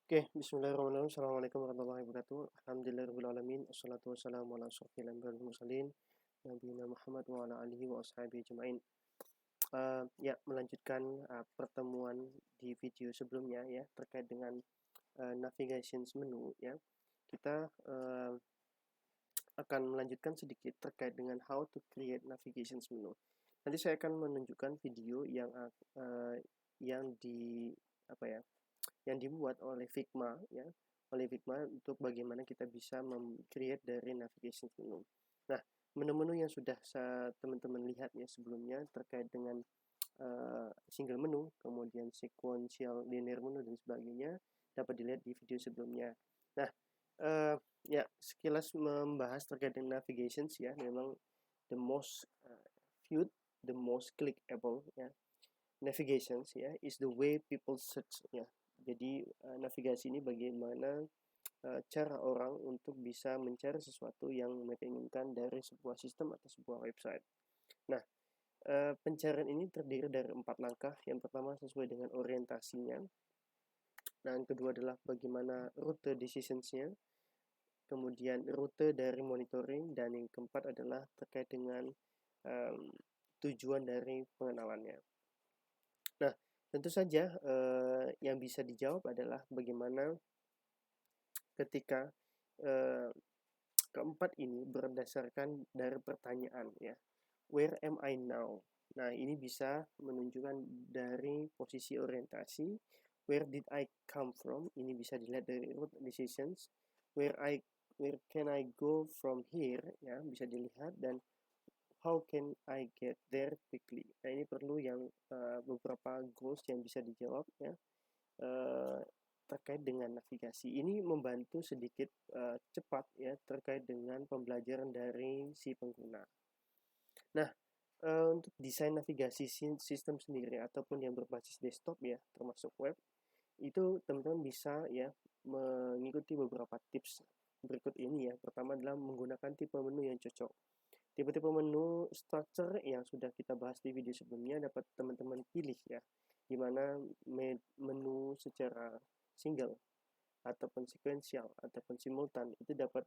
Oke, bismillahirrahmanirrahim. Assalamualaikum warahmatullahi wabarakatuh. Alhamdulillahirrahmanirrahim. Assalatu wassalamu ala asyrafil anbiya'i wal mursalin. Nabiyina Muhammad wa ala alihi wa ashabihi ajma'in. Ya, melanjutkan pertemuan di video sebelumnya ya terkait dengan navigation menu ya. Kita akan melanjutkan sedikit terkait dengan how to create navigation menu. Nanti saya akan menunjukkan video yang di apa ya yang dibuat oleh Figma ya oleh Figma untuk bagaimana kita bisa create dari navigation menu. Nah, menu-menu yang sudah teman-teman lihat ya sebelumnya terkait dengan single menu, kemudian sequential linear menu dan sebagainya dapat dilihat di video sebelumnya. Nah, ya sekilas membahas terkait dengan navigations ya, memang the most viewed, the most clickable ya. Navigations ya is the way people search ya. Jadi navigasi ini bagaimana cara orang untuk bisa mencari sesuatu yang mereka inginkan dari sebuah sistem atau sebuah website. Nah, pencarian ini terdiri dari 4 langkah. Yang pertama sesuai dengan orientasinya. Nah, yang kedua adalah bagaimana rute decisions-nya. Kemudian rute dari monitoring. Dan yang keempat adalah terkait dengan tujuan dari pengenalannya. Nah, tentu saja yang bisa dijawab adalah bagaimana ketika keempat ini berdasarkan dari pertanyaan ya. Where am I now? Nah, ini bisa menunjukkan dari posisi orientasi. Where did I come from? Ini bisa dilihat dari root decisions. Where can I go from here? Ya, bisa dilihat. Dan how can I get there quickly? Nah, ini perlu yang beberapa goals yang bisa dijawab ya. Terkait dengan navigasi ini membantu sedikit cepat ya terkait dengan pembelajaran dari si pengguna. Nah, untuk desain navigasi sistem sendiri ataupun yang berbasis desktop ya termasuk web itu teman-teman bisa ya mengikuti beberapa tips berikut ini ya. Pertama adalah menggunakan tipe menu yang cocok. Tipe-tipe menu structure yang sudah kita bahas di video sebelumnya dapat teman-teman pilih ya, di mana menu secara single ataupun sequential ataupun simultan itu dapat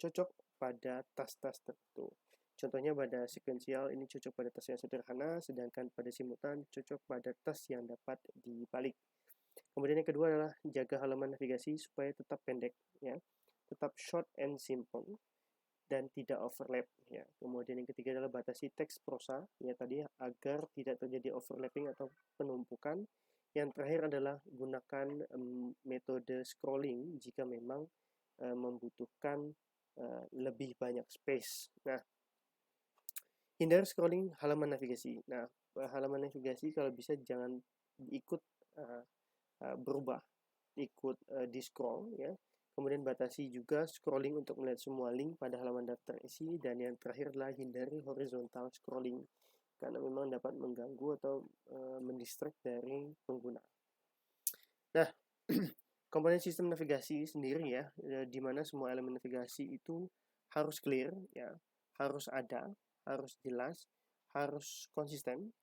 cocok pada tas-tas tertentu. Contohnya pada sequential ini cocok pada tas yang sederhana, sedangkan pada simultan cocok pada tas yang dapat dibalik. Kemudian yang kedua adalah jaga halaman navigasi supaya tetap pendek ya, tetap short and simple dan tidak overlap ya. Kemudian yang ketiga adalah batasi teks prosa ya tadi agar tidak terjadi overlapping atau penumpukan. Yang terakhir adalah gunakan metode scrolling jika memang membutuhkan lebih banyak space. Nah, hindari scrolling halaman navigasi. Nah, halaman navigasi kalau bisa jangan ikut berubah, ikut di scroll ya. Kemudian batasi juga scrolling untuk melihat semua link pada halaman daftar isi. Dan yang terakhir adalah hindari horizontal scrolling karena memang dapat mengganggu atau mendistract dari pengguna. Nah, komponen sistem navigasi sendiri ya, di mana semua elemen navigasi itu harus clear ya, harus ada, harus jelas, harus konsisten,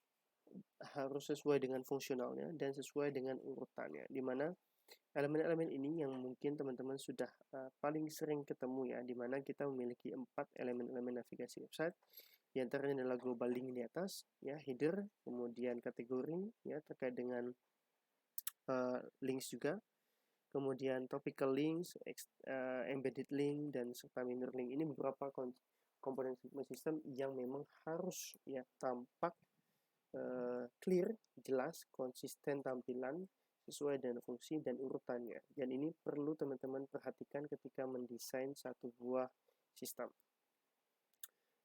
harus sesuai dengan fungsionalnya dan sesuai dengan urutannya. Di mana elemen-elemen ini yang mungkin teman-teman sudah paling sering ketemu ya, di mana kita memiliki 4 elemen-elemen navigasi website. Di antaranya adalah global link di atas, ya header, kemudian kategori ya terkait dengan links juga, kemudian topical links, embedded link dan serta minor link. Ini beberapa komponen sistem yang memang harus ya tampak clear, jelas, konsisten tampilan sesuai dengan fungsi dan urutannya. Dan ini perlu teman-teman perhatikan ketika mendesain satu buah sistem.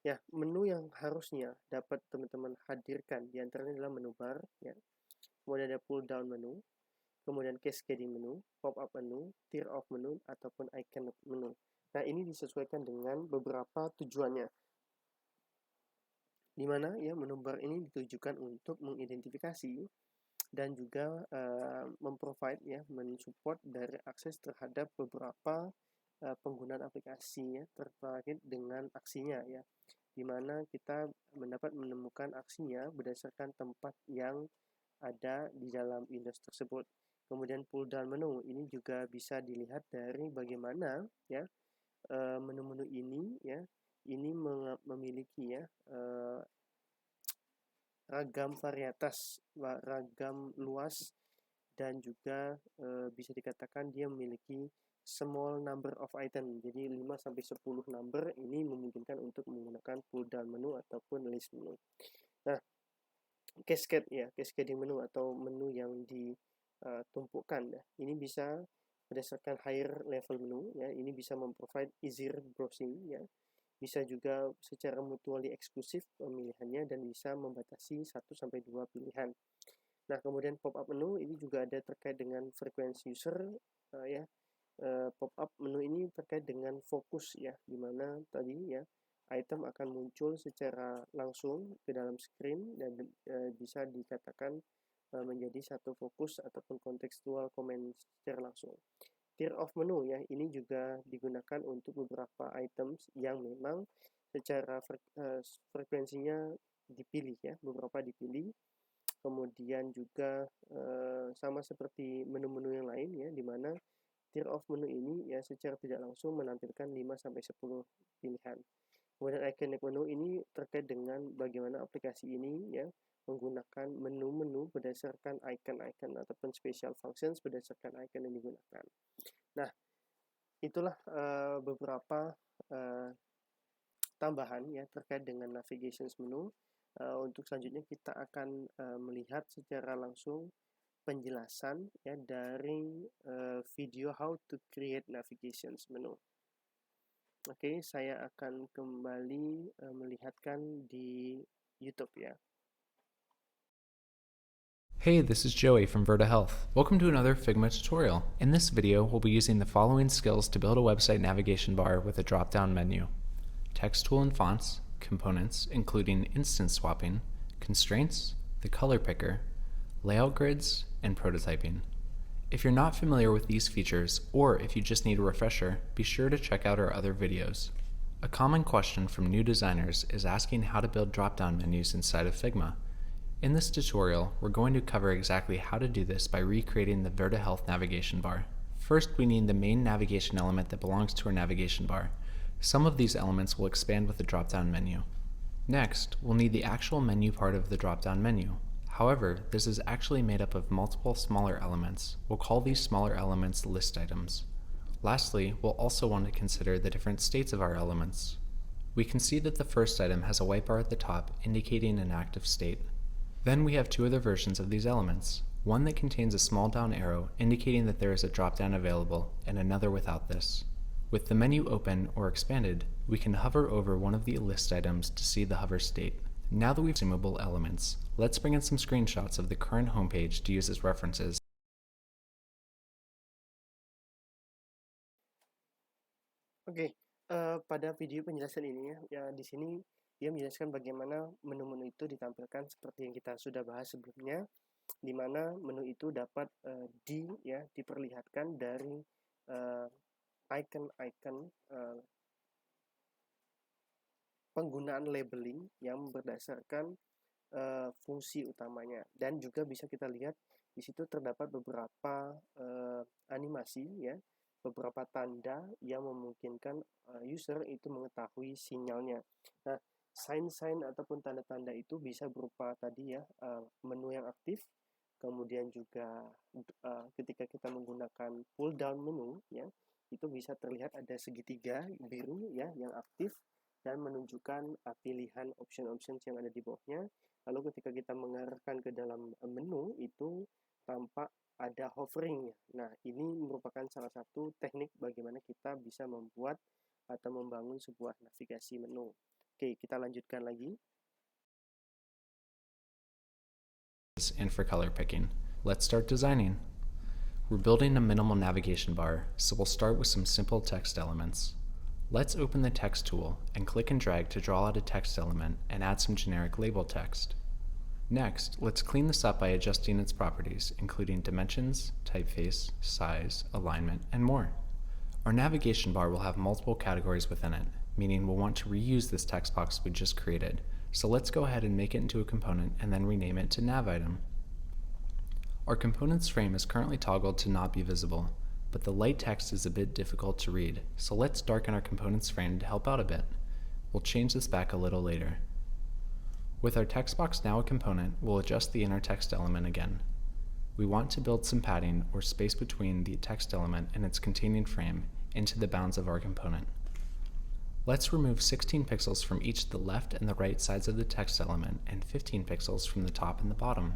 Ya, menu yang harusnya dapat teman-teman hadirkan di antaranya adalah menu bar, ya. Kemudian ada pull down menu, kemudian cascading menu, pop-up menu, tier of menu, ataupun icon menu. Nah, ini disesuaikan dengan beberapa tujuannya. Di mana ya menu bar ini ditujukan untuk mengidentifikasi dan juga memprovide ya mensupport dari akses terhadap beberapa penggunaan aplikasi ya terkait dengan aksinya ya, di mana kita mendapat menemukan aksinya berdasarkan tempat yang ada di dalam Windows tersebut. Kemudian pull down menu ini juga bisa dilihat dari bagaimana ya menu-menu ini ya ini memiliki ya ragam varietas, ragam luas, dan juga bisa dikatakan dia memiliki small number of item. Jadi 5-10 number ini memungkinkan untuk menggunakan pull down menu ataupun list menu. Nah, cascading menu atau menu yang ditumpukan ya. Ini bisa berdasarkan higher level menu ya. Ini bisa memprovide easier browsing ya. Bisa juga secara mutually eksklusif pemilihannya dan bisa membatasi 1-2 pilihan. Nah, kemudian pop-up menu ini juga ada terkait dengan frekuensi user ya. Pop-up menu ini terkait dengan fokus ya, dimana tadi ya item akan muncul secara langsung ke dalam screen dan bisa dikatakan menjadi satu fokus ataupun kontekstual komen secara langsung. Tier of menu ya, ini juga digunakan untuk beberapa items yang memang secara frekuensinya dipilih ya, beberapa dipilih. Kemudian juga sama seperti menu-menu yang lain ya, di mana tier of menu ini ya secara tidak langsung menampilkan 5-10 pilihan. Kemudian iconic menu ini terkait dengan bagaimana aplikasi ini ya menggunakan menu-menu berdasarkan icon-icon ataupun special functions berdasarkan icon yang digunakan. Nah, itulah beberapa tambahan ya terkait dengan navigation menu. Untuk selanjutnya kita akan melihat secara langsung penjelasan ya dari video how to create navigation menu. Oke, saya akan kembali melihatkan di YouTube ya. Hey, this is Joey from Verta Health. Welcome to another Figma tutorial. In this video, we'll be using the following skills to build a website navigation bar with a drop-down menu: text tool and fonts, components including instance swapping, constraints, the color picker, layout grids, and prototyping. If you're not familiar with these features, or if you just need a refresher, be sure to check out our other videos. A common question from new designers is asking how to build drop-down menus inside of Figma. In this tutorial, we're going to cover exactly how to do this by recreating the Verta Health navigation bar. First, we need the main navigation element that belongs to our navigation bar. Some of these elements will expand with the drop-down menu. Next, we'll need the actual menu part of the drop-down menu. However, this is actually made up of multiple smaller elements. We'll call these smaller elements list items. Lastly, we'll also want to consider the different states of our elements. We can see that the first item has a white bar at the top indicating an active state. Then we have two other versions of these elements, one that contains a small down arrow indicating that there is a drop-down available, and another without this. With the menu open or expanded, we can hover over one of the list items to see the hover state. Now that we've consumable elements, let's bring in some screenshots of the current homepage to use as references. Oke, pada video penjelasan ini ya di sini dia menjelaskan bagaimana menu-menu itu ditampilkan seperti yang kita sudah bahas sebelumnya, di mana menu itu dapat diperlihatkan dari icon-icon penggunaan labeling yang berdasarkan fungsi utamanya, dan juga bisa kita lihat di situ terdapat beberapa animasi ya, beberapa tanda yang memungkinkan user itu mengetahui sinyalnya. Nah, sign ataupun tanda-tanda itu bisa berupa tadi ya menu yang aktif, kemudian juga ketika kita menggunakan pull down menu ya itu bisa terlihat ada segitiga biru ya yang aktif dan menunjukkan pilihan option yang ada di bawahnya. Lalu ketika kita mengarahkan ke dalam menu itu tampak ada hovering. Nah, ini merupakan salah satu teknik bagaimana kita bisa membuat atau membangun sebuah navigasi menu. Oke, kita lanjutkan lagi. And for color picking. Let's start designing. We're building a minimal navigation bar, so we'll start with some simple text elements. Let's open the text tool and click and drag to draw out a text element and add some generic label text. Next, let's clean this up by adjusting its properties, including dimensions, typeface, size, alignment, and more. Our navigation bar will have multiple categories within it, meaning we'll want to reuse this text box we just created. So let's go ahead and make it into a component and then rename it to nav item. Our component's frame is currently toggled to not be visible, but the light text is a bit difficult to read, so let's darken our component's frame to help out a bit. We'll change this back a little later. With our text box now a component, we'll adjust the inner text element again. We want to build some padding or space between the text element and its containing frame into the bounds of our component. Let's remove 16 pixels from each the left and the right sides of the text element and 15 pixels from the top and the bottom.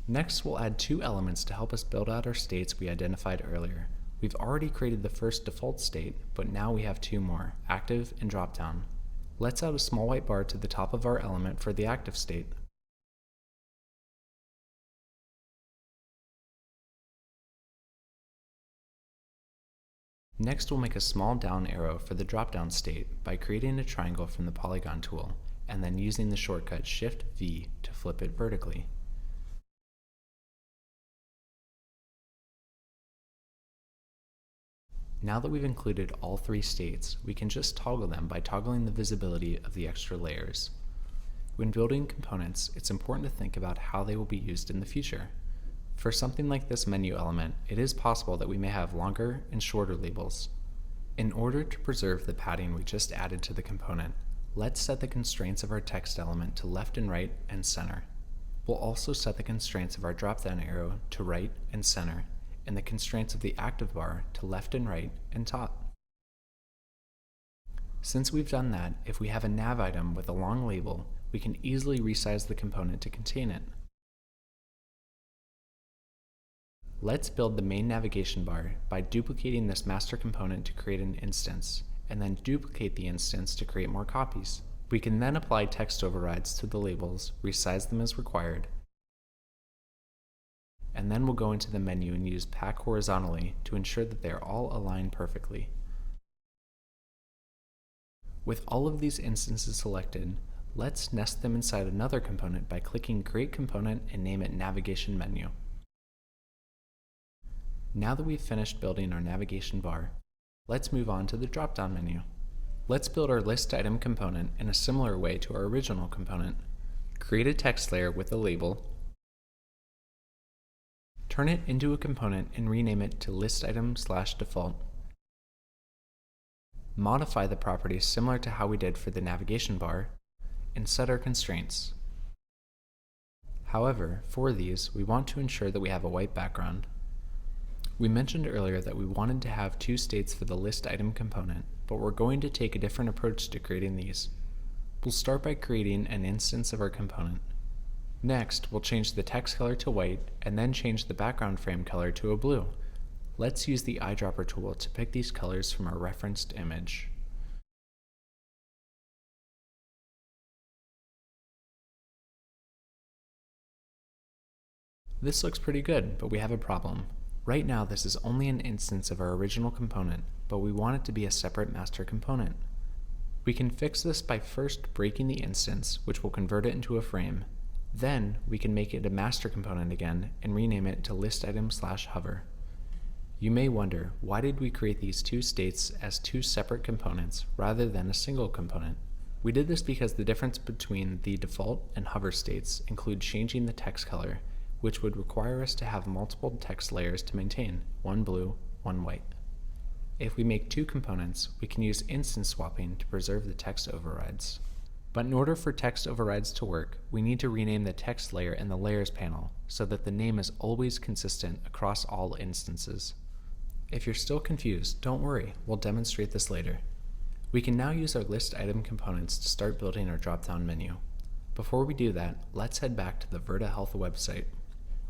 Next, we'll add two elements to help us build out our states we identified earlier. We've already created the first default state, but now we have two more, active and dropdown. Let's add a small white bar to the top of our element for the active state. Next, we'll make a small down arrow for the drop-down state by creating a triangle from the polygon tool, and then using the shortcut Shift-V to flip it vertically. Now that we've included all three states, we can just toggle them by toggling the visibility of the extra layers. When building components, it's important to think about how they will be used in the future. For something like this menu element, it is possible that we may have longer and shorter labels. In order to preserve the padding we just added to the component, let's set the constraints of our text element to left and right and center. We'll also set the constraints of our drop-down arrow to right and center, and the constraints of the active bar to left and right and top. Since we've done that, if we have a nav item with a long label, we can easily resize the component to contain it. Let's build the main navigation bar by duplicating this master component to create an instance, and then duplicate the instance to create more copies. We can then apply text overrides to the labels, resize them as required, and then we'll go into the menu and use Pack horizontally to ensure that they are all aligned perfectly. With all of these instances selected, let's nest them inside another component by clicking Create Component and name it Navigation Menu. Now that we've finished building our navigation bar, let's move on to the drop-down menu. Let's build our list item component in a similar way to our original component. Create a text layer with a label, turn it into a component and rename it to listitem/default. Modify the properties similar to how we did for the navigation bar, and set our constraints. However, for these, we want to ensure that we have a white background. We mentioned earlier that we wanted to have two states for the list item component, but we're going to take a different approach to creating these. We'll start by creating an instance of our component. Next, we'll change the text color to white, and then change the background frame color to a blue. Let's use the eyedropper tool to pick these colors from our referenced image. This looks pretty good, but we have a problem. Right now, this is only an instance of our original component, but we want it to be a separate master component. We can fix this by first breaking the instance, which will convert it into a frame. Then, we can make it a master component again and rename it to listitem/hover. You may wonder, why did we create these two states as two separate components rather than a single component? We did this because the difference between the default and hover states include changing the text color, which would require us to have multiple text layers to maintain, one blue, one white. If we make two components, we can use instance swapping to preserve the text overrides. But in order for text overrides to work, we need to rename the text layer in the Layers panel so that the name is always consistent across all instances. If you're still confused, don't worry, we'll demonstrate this later. We can now use our list item components to start building our drop-down menu. Before we do that, let's head back to the Virta Health website.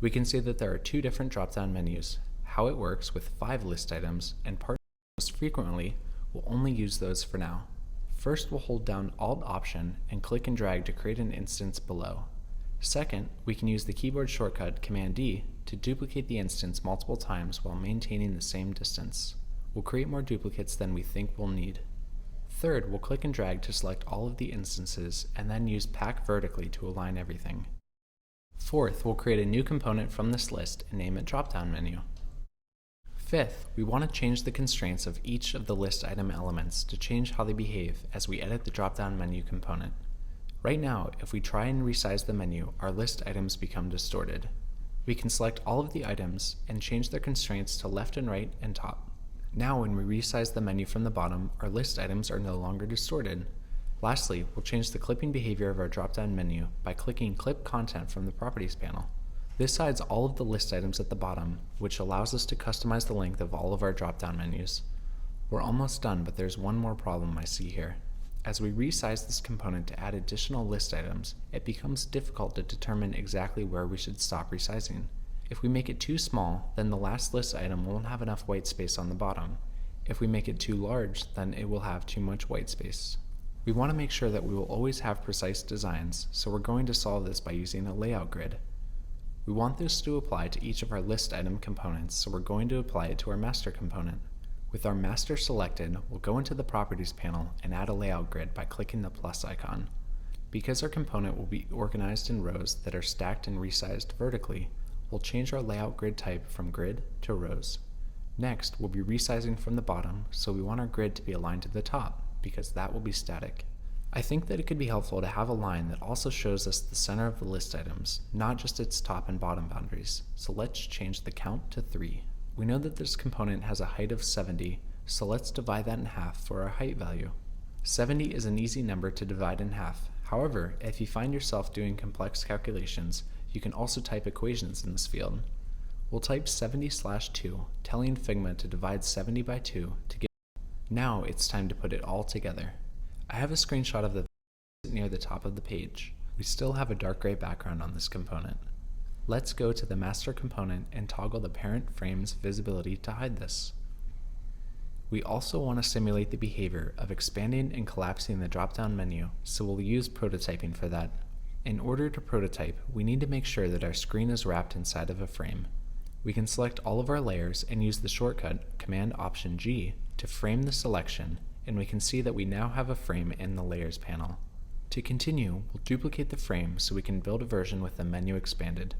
We can see that there are two different drop-down menus, how it works with 5 list items, and partners most frequently, we'll only use those for now. First, we'll hold down Alt-Option and click and drag to create an instance below. Second, we can use the keyboard shortcut Command-D to duplicate the instance multiple times while maintaining the same distance. We'll create more duplicates than we think we'll need. Third, we'll click and drag to select all of the instances and then use Pack vertically to align everything. Fourth, we'll create a new component from this list and name it Drop-Down Menu. Fifth, we want to change the constraints of each of the list item elements to change how they behave as we edit the drop-down menu component. Right now, if we try and resize the menu, our list items become distorted. We can select all of the items and change their constraints to left and right and top. Now when we resize the menu from the bottom, our list items are no longer distorted. Lastly, we'll change the clipping behavior of our drop-down menu by clicking Clip Content from the Properties panel. This hides all of the list items at the bottom, which allows us to customize the length of all of our drop-down menus. We're almost done, but there's one more problem I see here. As we resize this component to add additional list items, it becomes difficult to determine exactly where we should stop resizing. If we make it too small, then the last list item won't have enough white space on the bottom. If we make it too large, then it will have too much white space. We want to make sure that we will always have precise designs, so we're going to solve this by using a layout grid. We want this to apply to each of our list item components, so we're going to apply it to our master component. With our master selected, we'll go into the Properties panel and add a layout grid by clicking the plus icon. Because our component will be organized in rows that are stacked and resized vertically, we'll change our layout grid type from grid to rows. Next, we'll be resizing from the bottom, so we want our grid to be aligned to the top, because that will be static. I think that it could be helpful to have a line that also shows us the center of the list items, not just its top and bottom boundaries, so let's change the count to 3. We know that this component has a height of 70, so let's divide that in half for our height value. 70 is an easy number to divide in half. However, if you find yourself doing complex calculations, you can also type equations in this field. We'll type 70/2, telling Figma to divide 70 by 2 to get. Now it's time to put it all together. I have a screenshot of the near the top of the page. We still have a dark gray background on this component. Let's go to the master component and toggle the parent frame's visibility to hide this. We also want to simulate the behavior of expanding and collapsing the drop-down menu, so we'll use prototyping for that. In order to prototype, we need to make sure that our screen is wrapped inside of a frame. We can select all of our layers and use the shortcut Command-Option-G to frame the selection, and we can see that we now have a frame in the Layers panel. To continue, we'll duplicate the frame so we can build a version with the menu expanded.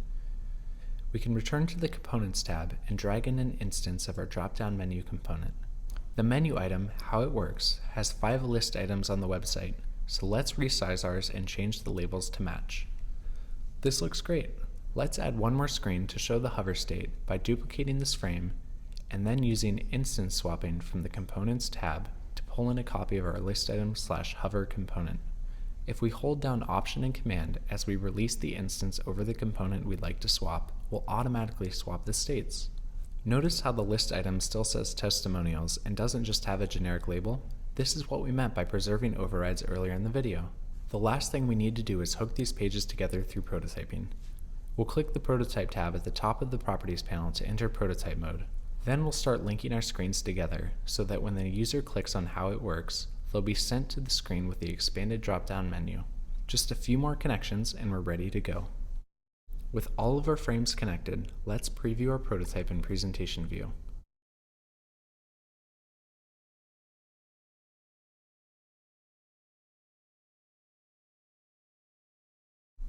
We can return to the Components tab and drag in an instance of our drop-down menu component. The menu item, How It Works, has 5 list items on the website, so let's resize ours and change the labels to match. This looks great. Let's add one more screen to show the hover state by duplicating this frame and then using instance swapping from the Components tab to pull in a copy of our list item/hover component. If we hold down Option and Command as we release the instance over the component we'd like to swap, we'll automatically swap the states. Notice how the list item still says testimonials and doesn't just have a generic label? This is what we meant by preserving overrides earlier in the video. The last thing we need to do is hook these pages together through prototyping. We'll click the Prototype tab at the top of the Properties panel to enter prototype mode. Then we'll start linking our screens together so that when the user clicks on How It Works, they'll be sent to the screen with the expanded drop-down menu. Just a few more connections and we're ready to go. With all of our frames connected, let's preview our prototype in Presentation View.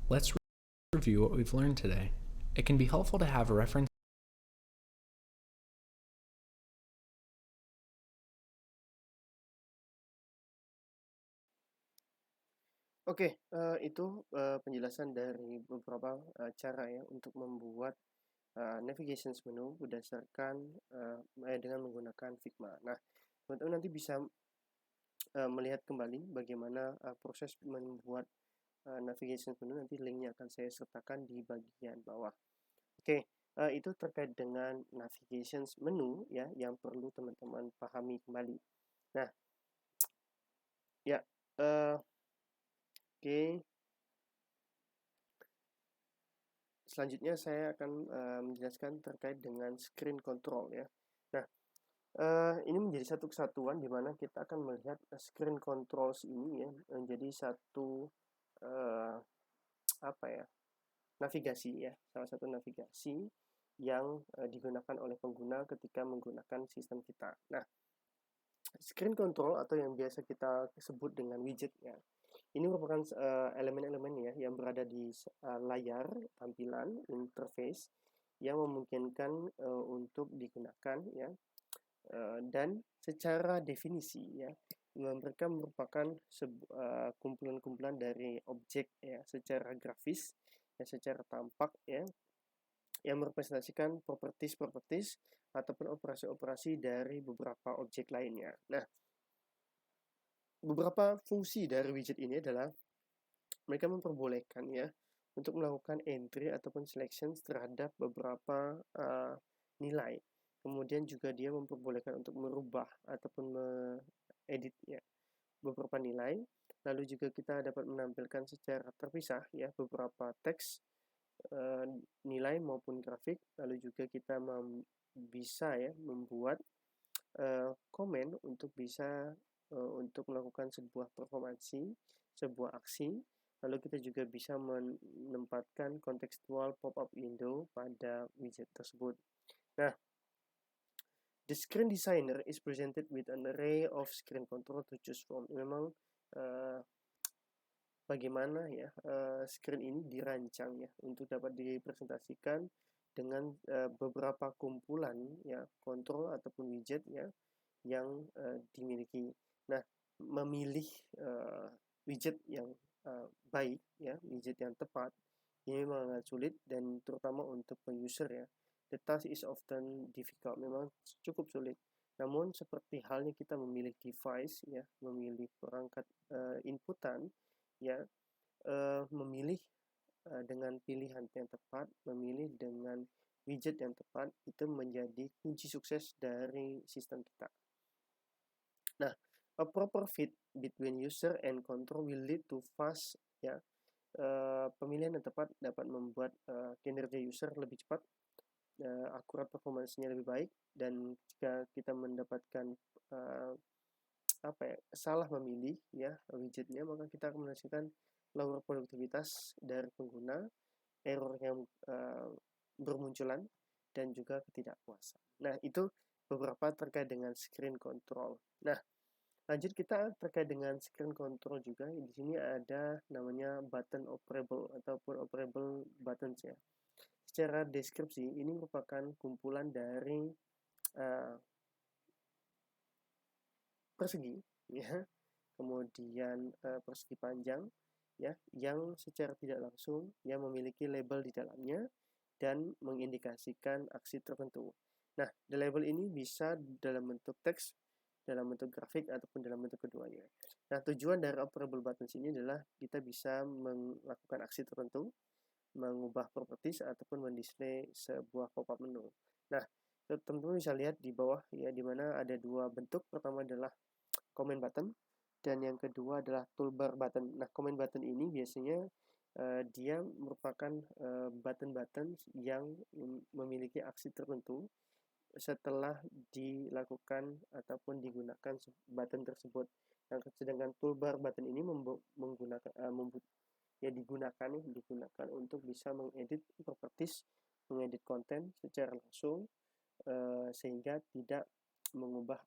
Let's review what we've learned today. It can be helpful to have a reference. Oke, itu penjelasan dari beberapa cara ya untuk membuat navigations menu berdasarkan dengan menggunakan Figma. Nah, teman-teman nanti bisa melihat kembali bagaimana proses membuat navigation menu, nanti linknya akan saya sertakan di bagian bawah. Oke, itu terkait dengan navigations menu ya yang perlu teman-teman pahami kembali. Nah, ya. Oke. Selanjutnya saya akan menjelaskan terkait dengan screen control ya. Nah, ini menjadi satu kesatuan di mana kita akan melihat screen controls ini ya menjadi satu navigasi ya, salah satu navigasi yang digunakan oleh pengguna ketika menggunakan sistem kita. Nah, screen control atau yang biasa kita sebut dengan widget ya. Ini merupakan elemen-elemen ya yang berada di layar tampilan interface yang memungkinkan untuk digunakan ya, dan secara definisi ya mereka merupakan kumpulan-kumpulan dari objek ya secara grafis ya, secara tampak ya, yang merepresentasikan properties ataupun operasi-operasi dari beberapa objek lainnya. Nah, beberapa fungsi dari widget ini adalah mereka memperbolehkan ya untuk melakukan entry ataupun selection terhadap beberapa nilai. Kemudian juga dia memperbolehkan untuk merubah ataupun mengedit ya beberapa nilai. Lalu juga kita dapat menampilkan secara terpisah ya beberapa teks, nilai maupun grafik. Lalu juga kita bisa ya membuat komen untuk bisa untuk melakukan sebuah performansi, sebuah aksi. Lalu kita juga bisa menempatkan contextual pop-up window pada widget tersebut. Nah, the screen designer is presented with an array of screen control to choose from. Memang bagaimana ya screen ini dirancang ya untuk dapat dipresentasikan dengan beberapa kumpulan ya kontrol ataupun widget ya yang dimiliki. Nah, memilih widget yang baik ya, widget yang tepat ini memang sangat sulit dan terutama untuk user ya. The task is often difficult, memang cukup sulit. Namun seperti halnya kita memilih device ya, memilih perangkat inputan ya, memilih dengan pilihan yang tepat, memilih dengan widget yang tepat itu menjadi kunci sukses dari sistem kita. Nah, a proper fit between user and control will lead to fast ya. Pemilihan yang tepat dapat membuat kinerja user lebih cepat, akurat performanya lebih baik, dan jika kita mendapatkan salah memilih ya widgetnya, maka kita akan menghasilkan lower produktivitas dari pengguna, error yang bermunculan, dan juga ketidakpuasan. Nah, itu beberapa terkait dengan screen control. Nah, lanjut kita terkait dengan screen control juga. Di sini ada namanya button operable ataupun operable buttons ya. Secara deskripsi ini merupakan kumpulan dari persegi ya, kemudian persegi panjang ya, yang secara tidak langsung yang memiliki label di dalamnya dan mengindikasikan aksi tertentu. Nah, the label ini bisa dalam bentuk teks, dalam bentuk grafik, ataupun dalam bentuk keduanya. Nah, tujuan dari operable buttons ini adalah kita bisa melakukan aksi tertentu, mengubah properties, ataupun mendisplay sebuah pop-up menu. Nah, teman-teman bisa lihat di bawah ya, di mana ada dua bentuk. Pertama adalah comment button, dan yang kedua adalah toolbar button. Nah, comment button ini biasanya dia merupakan button-button yang memiliki aksi tertentu setelah dilakukan ataupun digunakan button tersebut. Nah, sedangkan toolbar button ini digunakan untuk bisa mengedit properties, mengedit konten secara langsung, sehingga tidak mengubah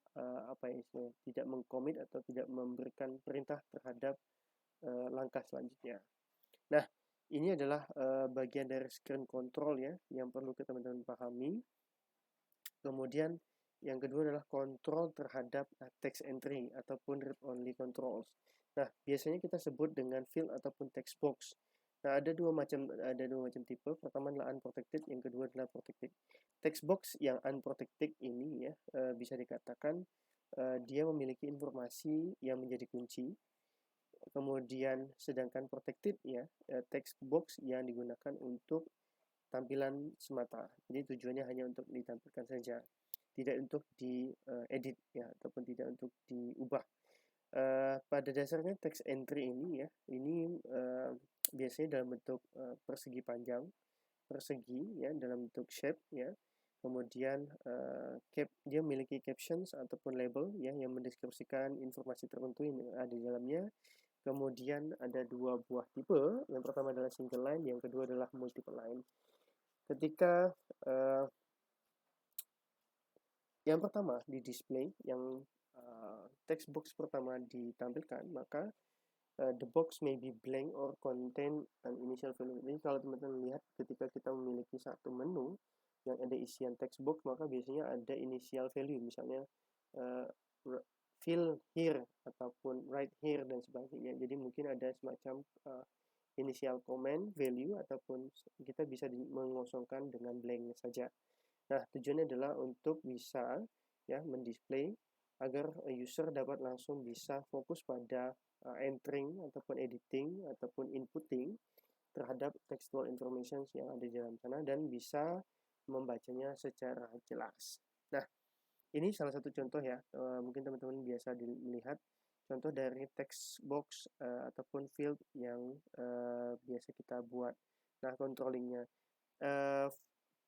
tidak mengcommit atau tidak memberikan perintah terhadap langkah selanjutnya. Nah, ini adalah bagian dari screen control ya yang perlu teman-teman pahami. Kemudian yang kedua adalah kontrol terhadap text entry ataupun read only controls. Nah, biasanya kita sebut dengan field ataupun text box. Nah, ada dua macam tipe. Pertama adalah unprotected, yang kedua adalah protected. Text box yang unprotected ini ya bisa dikatakan dia memiliki informasi yang menjadi kunci. Kemudian sedangkan protected ya text box yang digunakan untuk tampilan semata. Jadi tujuannya hanya untuk ditampilkan saja, tidak untuk diedit ya ataupun tidak untuk diubah. Pada dasarnya text entry ini ya, ini biasanya dalam bentuk persegi panjang, persegi ya dalam bentuk shape ya. Kemudian dia memiliki captions ataupun label ya yang mendeskripsikan informasi tertentu yang ada di dalamnya. Kemudian ada dua buah tipe. Yang pertama adalah single line, yang kedua adalah multiple line. Ketika yang pertama di display, yang text box pertama ditampilkan, maka the box may be blank or contain an initial value. Jadi kalau teman-teman lihat ketika kita memiliki satu menu yang ada isian text box, maka biasanya ada initial value, misalnya fill here ataupun right here dan sebagainya. Jadi mungkin ada semacam initial comment, value, ataupun kita bisa mengosongkan dengan blank saja. Nah, tujuannya adalah untuk bisa ya mendisplay agar user dapat langsung bisa fokus pada entering ataupun editing ataupun inputting terhadap textual information yang ada di dalam sana dan bisa membacanya secara jelas. Nah, ini salah satu contoh ya, mungkin teman-teman biasa melihat contoh dari text box ataupun field yang biasa kita buat. Nah, controllingnya.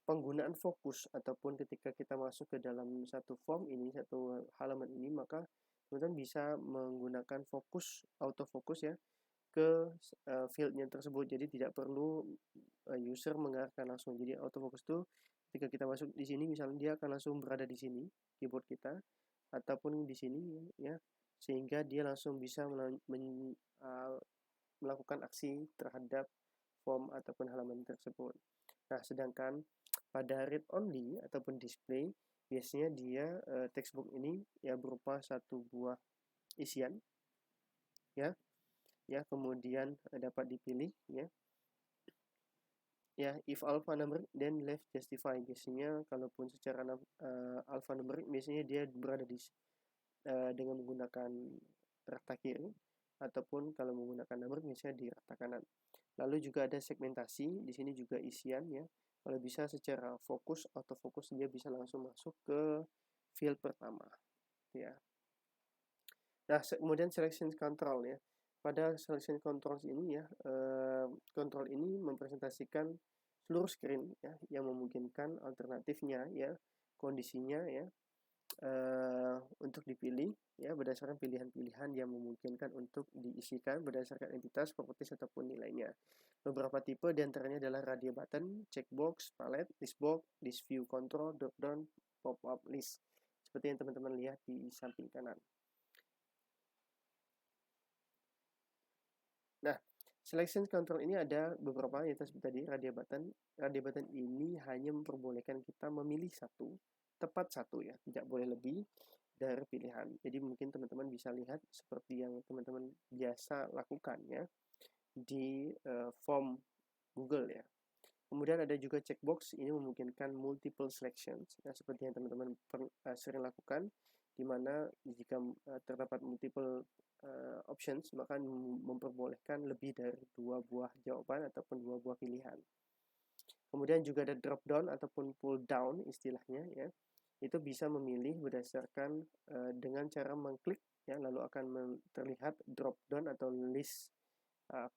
Penggunaan fokus ataupun ketika kita masuk ke dalam satu form ini, satu halaman ini, maka teman-teman bisa menggunakan fokus, autofocus ya, ke fieldnya tersebut. Jadi tidak perlu user mengarahkan langsung. Jadi autofocus itu ketika kita masuk di sini, misalnya dia akan langsung berada di sini, keyboard kita, ataupun di sini ya, sehingga dia langsung bisa melakukan aksi terhadap form ataupun halaman tersebut. Nah, sedangkan pada read only ataupun display biasanya dia textbook ini ya berupa satu buah isian ya kemudian dapat dipilih ya if alpha number then left justify. Biasanya kalaupun secara alpha number biasanya dia berada di dengan menggunakan rata kiri, ataupun kalau menggunakan number biasanya di rata kanan. Lalu juga ada segmentasi, di sini juga isian ya. Kalau bisa secara fokus, autofocus dia bisa langsung masuk ke field pertama ya. Nah, kemudian selection control ya. Pada selection controls ini ya, control ini mempresentasikan seluruh screen ya yang memungkinkan alternatifnya ya, kondisinya ya, untuk dipilih ya berdasarkan pilihan-pilihan yang memungkinkan untuk diisikan berdasarkan entitas, properties ataupun nilainya. Beberapa tipe diantaranya adalah radio button, checkbox, palette, listbox, list view control, dropdown, pop-up list. Seperti yang teman-teman lihat di samping kanan. Nah, selection control ini ada beberapa yang seperti tadi, radio button. Radio button ini hanya memperbolehkan kita memilih tepat satu ya, tidak boleh lebih dari pilihan. Jadi mungkin teman-teman bisa lihat seperti yang teman-teman biasa lakukan ya di form Google ya. Kemudian ada juga checkbox, ini memungkinkan multiple selections ya, seperti yang teman-teman sering lakukan, di mana jika terdapat multiple options maka memperbolehkan lebih dari 2 buah jawaban ataupun 2 buah pilihan. Kemudian juga ada drop down ataupun pull down istilahnya ya. Itu bisa memilih berdasarkan dengan cara mengklik ya, lalu akan terlihat drop down atau list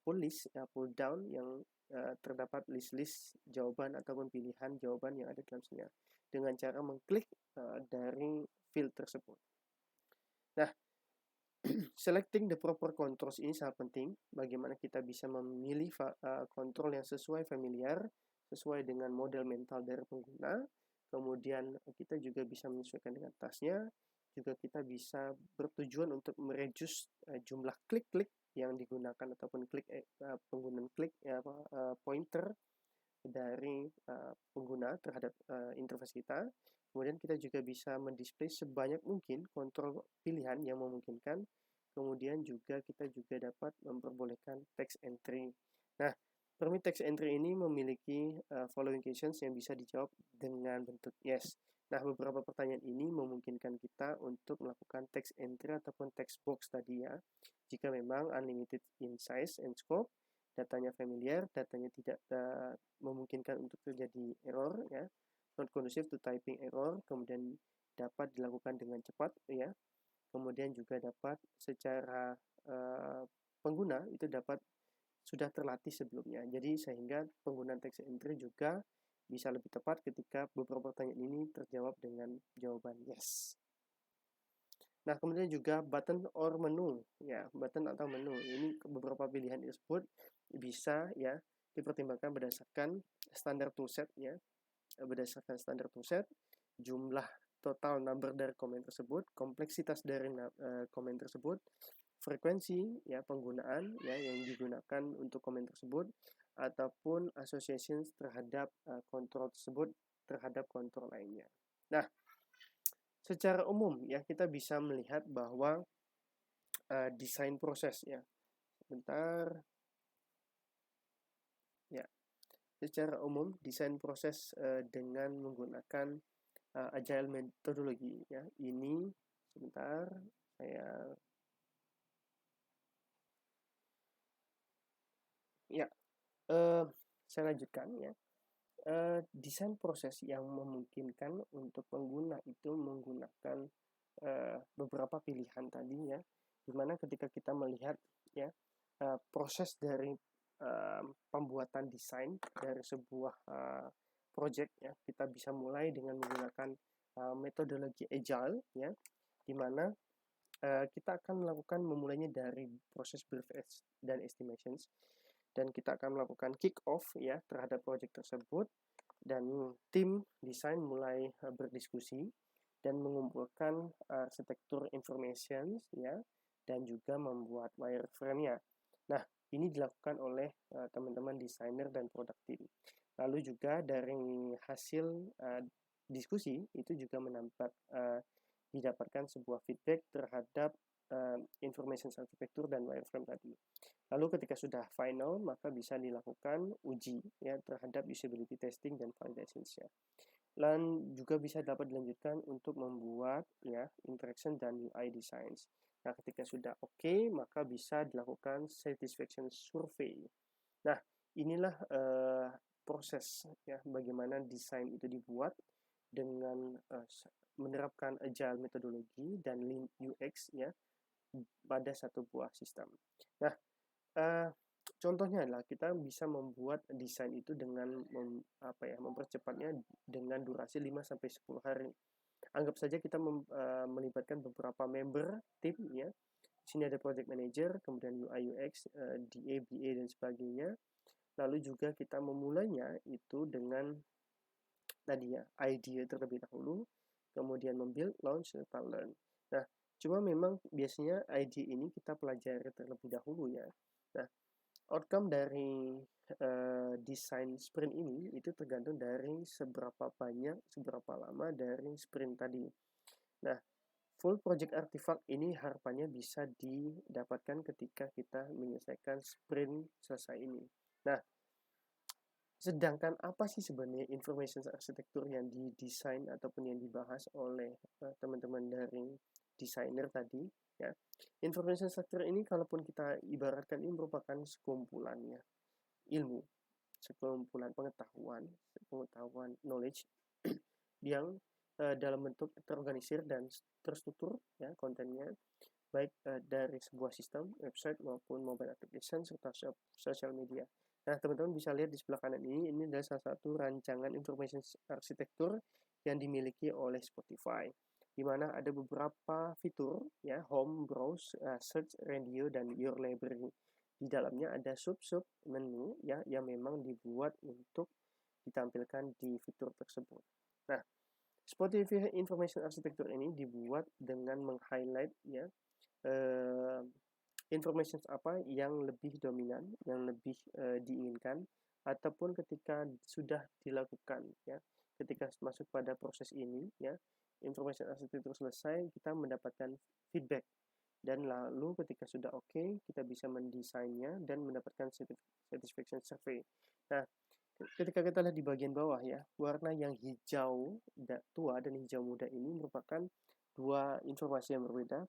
pull list ya, pull down yang terdapat list jawaban ataupun pilihan jawaban yang ada dalam sini dengan cara mengklik dari field tersebut. Nah, selecting the proper controls ini sangat penting. Bagaimana kita bisa memilih kontrol yang sesuai familiar, sesuai dengan model mental dari pengguna. Kemudian kita juga bisa menyesuaikan dengan tasnya. Juga kita bisa bertujuan untuk mereduce jumlah klik-klik yang digunakan ataupun penggunaan klik pointer dari pengguna terhadap interface kita. Kemudian kita juga bisa mendisplay sebanyak mungkin kontrol pilihan yang memungkinkan. Kemudian juga kita juga dapat memperbolehkan text entry. Nah, permit text entry ini memiliki following questions yang bisa dijawab dengan bentuk yes. Nah, beberapa pertanyaan ini memungkinkan kita untuk melakukan text entry ataupun text box tadi ya. Jika memang unlimited in size and scope, datanya familiar, datanya tidak memungkinkan untuk terjadi error ya, not conducive to typing error, kemudian dapat dilakukan dengan cepat ya. Kemudian juga dapat secara pengguna itu dapat sudah terlatih sebelumnya. Jadi sehingga penggunaan text entry juga bisa lebih tepat ketika beberapa pertanyaan ini terjawab dengan jawaban yes. Nah, kemudian juga button or menu ya, button atau menu. Ini beberapa pilihan tersebut bisa ya dipertimbangkan berdasarkan standar toolset ya. Berdasarkan standar toolset, jumlah total number dari komen tersebut, kompleksitas dari komen tersebut, frekuensi ya penggunaan ya yang digunakan untuk komen tersebut, ataupun associations terhadap kontrol tersebut terhadap kontrol lainnya. Nah, secara umum ya kita bisa melihat bahwa desain proses ya. Sebentar. secara umum desain proses dengan menggunakan agile methodology ya. Ini sebentar saya lanjutkan ya. Desain proses yang memungkinkan untuk pengguna itu menggunakan beberapa pilihan tadi ya, dimana ketika kita melihat ya proses dari pembuatan desain dari sebuah project ya, kita bisa mulai dengan menggunakan metodologi agile ya, dimana kita akan memulainya dari proses brief dan estimations, dan kita akan melakukan kick off ya terhadap project tersebut, dan tim desain mulai berdiskusi dan mengumpulkan arsitektur information ya, dan juga membuat wireframe-nya. Nah, ini dilakukan oleh teman-teman desainer dan product team. Lalu juga dari hasil diskusi itu juga didapatkan sebuah feedback terhadap information architecture dan wireframe tadi. Lalu ketika sudah final, maka bisa dilakukan uji ya terhadap usability testing dan validation-nya. Dan juga bisa dapat dilanjutkan untuk membuat ya interaction dan UI designs. Nah, ketika sudah oke, maka bisa dilakukan satisfaction survey. Nah, inilah proses ya bagaimana desain itu dibuat dengan menerapkan agile metodologi dan lean UX ya pada satu buah sistem. Nah, contohnya adalah kita bisa membuat desain itu dengan mempercepatnya dengan durasi 5-10 hari. Anggap saja kita melibatkan beberapa member tim ya. Di sini ada project manager, kemudian UI UX, DA, BA dan sebagainya. Lalu juga kita memulainya itu dengan tadi ya idea terlebih dahulu, kemudian membuild, launch, serta learn. Nah, cuma memang biasanya idea ini kita pelajari terlebih dahulu ya. Nah, outcome dari desain sprint ini itu tergantung dari seberapa lama dari sprint tadi. Nah, full project artifact ini harapannya bisa didapatkan ketika kita menyelesaikan sprint selesai ini. Nah, sedangkan apa sih sebenarnya information architecture yang didesain ataupun yang dibahas oleh teman-teman dari desainer tadi ya. Information architecture ini kalaupun kita ibaratkan ini merupakan sekumpulannya ilmu, sekumpulan pengetahuan knowledge yang dalam bentuk terorganisir dan terstruktur ya kontennya, baik dari sebuah sistem, website maupun mobile application serta social media. Nah, teman-teman bisa lihat di sebelah kanan ini adalah salah satu rancangan information architecture yang dimiliki oleh Spotify, di mana ada beberapa fitur ya, home, browse, search, radio, dan your library. Di dalamnya ada sub-sub menu ya yang memang dibuat untuk ditampilkan di fitur tersebut. Nah, Spotify Information Architecture ini dibuat dengan meng-highlight ya information apa yang lebih dominan, yang lebih diinginkan, ataupun ketika sudah dilakukan ya, ketika masuk pada proses ini ya, information architecture selesai, kita mendapatkan feedback, dan lalu ketika sudah oke, kita bisa mendesainnya dan mendapatkan satisfaction survey. Nah, ketika kita lihat di bagian bawah ya, warna yang hijau tua dan hijau muda ini merupakan dua informasi yang berbeda.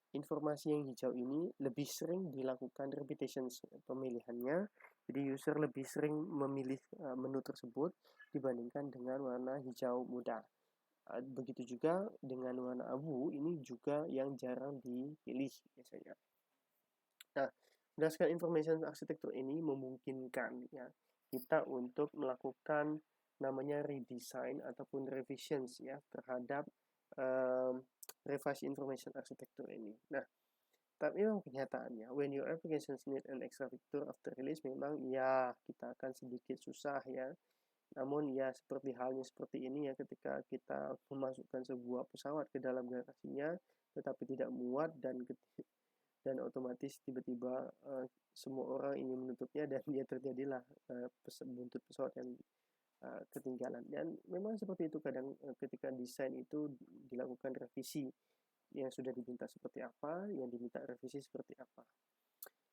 Informasi yang hijau ini lebih sering dilakukan repetitions pemilihannya, jadi user lebih sering memilih menu tersebut dibandingkan dengan warna hijau muda. Begitu juga dengan warna abu, ini juga yang jarang dipilih biasanya. Nah, berdasarkan information architecture ini memungkinkan ya kita untuk melakukan namanya redesign ataupun revisions ya terhadap revise information architecture ini. Nah, tapi memang kenyataannya when your applications need an extra feature after release, memang ya kita akan sedikit susah ya. Namun ya seperti halnya seperti ini ya, ketika kita memasukkan sebuah pesawat ke dalam garasinya tetapi tidak muat dan otomatis tiba-tiba semua orang ingin menutupnya dan dia terjadilah buntut pesawat yang ketinggalan. Dan memang seperti itu kadang ketika desain itu dilakukan revisi, yang sudah diminta seperti apa, yang diminta revisi seperti apa.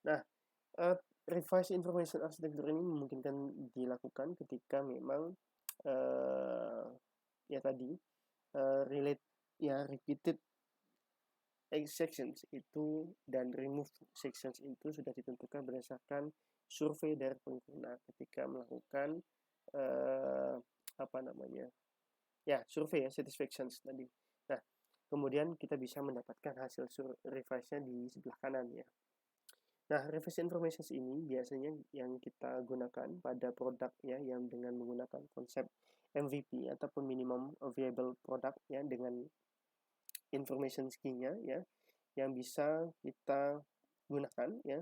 Nah, revise information architecture ini memungkinkan dilakukan ketika memang ya tadi repeated sections itu dan remove sections itu sudah ditentukan berdasarkan survei dari pengguna ketika melakukan survei satisfactions tadi. Nah, kemudian kita bisa mendapatkan hasil revise-nya di sebelah kanan ya. Nah, revise information ini biasanya yang kita gunakan pada produk ya yang dengan menggunakan konsep MVP ataupun minimum viable product ya dengan information key-nya ya yang bisa kita gunakan ya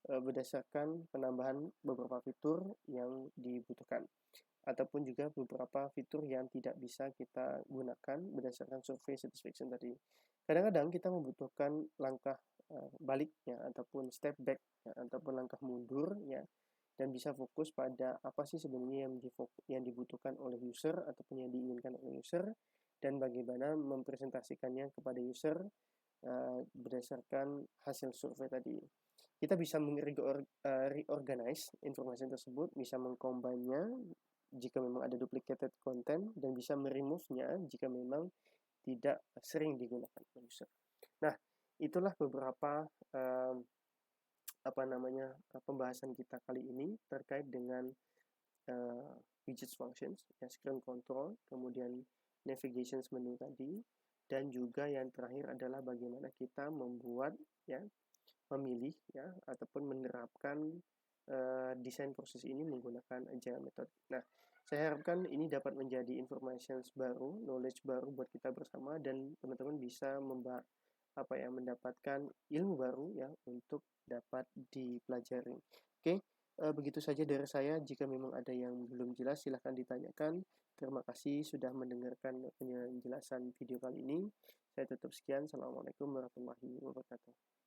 berdasarkan penambahan beberapa fitur yang dibutuhkan ataupun juga beberapa fitur yang tidak bisa kita gunakan berdasarkan survei satisfaction tadi. Kadang-kadang kita membutuhkan langkah balik ya ataupun step back ya, ataupun langkah mundur ya dan bisa fokus pada apa sih sebenarnya yang dibutuhkan oleh user ataupun yang diinginkan oleh user dan bagaimana mempresentasikannya kepada user berdasarkan hasil survei tadi. Kita bisa reorganize informasi tersebut, bisa mengcombine-nya jika memang ada duplicated content dan bisa meremove-nya jika memang tidak sering digunakan oleh user. Nah, itulah beberapa pembahasan kita kali ini terkait dengan widgets functions, ya, screen control, kemudian navigation menu tadi, dan juga yang terakhir adalah bagaimana kita membuat ya memilih ya ataupun menerapkan desain proses ini menggunakan agile method. Nah, saya harapkan ini dapat menjadi information baru, knowledge baru buat kita bersama dan teman-teman bisa mendapatkan ilmu baru ya untuk dapat dipelajari. Oke, begitu saja dari saya. Jika memang ada yang belum jelas silahkan ditanyakan. Terima kasih sudah mendengarkan penjelasan video kali ini. Saya tutup sekian. Assalamualaikum warahmatullahi wabarakatuh.